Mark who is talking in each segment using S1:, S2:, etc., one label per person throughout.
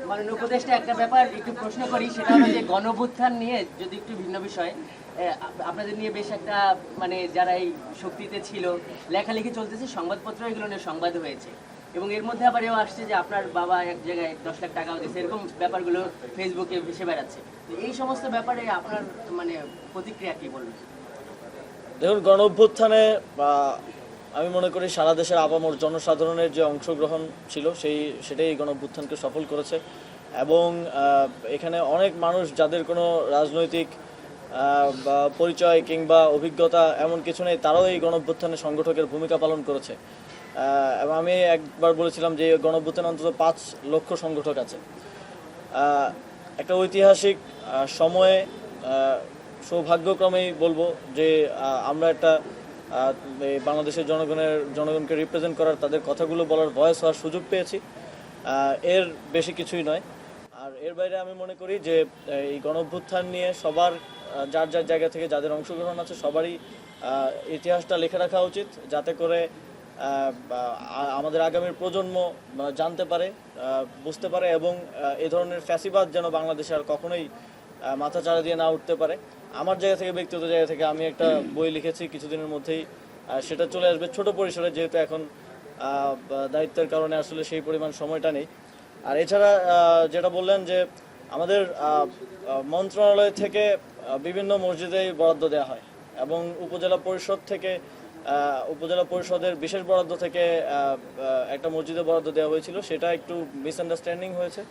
S1: মাননীয় উপদেষ্টা একটা ব্যাপার একটু প্রশ্ন করি, সেটা হলো যে গণঅভ্যুত্থান নিয়ে যদি একটু ভিন্ন বিষয়, আপনাদের নিয়ে বেশ একটা মানে যারা এই শক্তিতে ছিল লেখালেখি চলতেছে, সংবাদপত্র এগুলো নিয়ে সংবাদ হয়েছে, এবং এর মধ্যে আবার এও আসছে যে আপনার বাবা এক জায়গায় 10 লাখ টাকাও দিয়েছে, এরকম ব্যাপারগুলো ফেসবুকে ভেসে বেড়াচ্ছে। তো এই সমস্ত ব্যাপারে আপনার মানে প্রতিক্রিয়া কি বলবেন?
S2: দেখুন, গণ অভ্যুত্থানে আমি মনে করি সারা দেশের আপামর জনসাধারণের যে অংশগ্রহণ ছিল সেটাই গণ অভ্যুত্থানকে সফল করেছে। এবং এখানে অনেক মানুষ যাদের কোনো রাজনৈতিক বা পরিচয় কিংবা অভিজ্ঞতা এমন কিছু নেই, তারাও এই গণ অভ্যুত্থানে সংগঠকের ভূমিকা পালন করেছে। এবং আমি একবার বলেছিলাম যে গণ অভ্যুত্থানে অন্তত 5 লক্ষ সংগঠক আছে। একটা ঐতিহাসিক সময়ে সৌভাগ্যক্রমেই বলবো যে আমরা একটা বাংলাদেশের জনগণকে রিপ্রেজেন্ট করার, তাদের কথাগুলো বলার, ভয়েস হওয়ার সুযোগ পেয়েছি। এর বেশি কিছুই নয়। আর এর বাইরে আমি মনে করি যে এই গণঅভ্যুত্থান নিয়ে সবার যার যার জায়গা থেকে যাদের অংশগ্রহণ আছে সবারই ইতিহাসটা লিখে রাখা উচিত, যাতে করে আমাদের আগামীর প্রজন্ম জানতে পারে, বুঝতে পারে, এবং এই ধরনের ফ্যাসিবাদ যেন বাংলাদেশে আর কখনোই মাথা চাড়া দিয়ে না উঠতে পারে। আমার জায়গা থেকে, ব্যক্তিগত জায়গা থেকে আমি একটা বই লিখেছি কিছুদিনের মধ্যেই, সেটা চলে আসবে ছোট পরিসরে, যেহেতু এখন দায়িত্বের কারণে আসলে সেই পরিমাণ সময়টা নেই। আর এছাড়া যেটা বললেন যে আমাদের মন্ত্রণালয় থেকে বিভিন্ন মসজিদেই বরাদ্দ দেওয়া হয়, এবং উপজেলা পরিষদের বিশেষ বরাদ্দ থেকে একটা মসজিদে বরাদ্দ দেওয়া হয়েছিল, সেটা একটু মিসআন্ডারস্ট্যান্ডিং হয়েছে,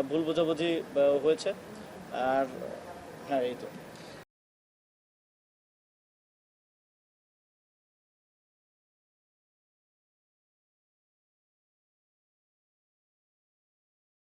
S2: ভুল বোঝাবুঝি হয়েছে। আর হ্যাঁ, এই তো।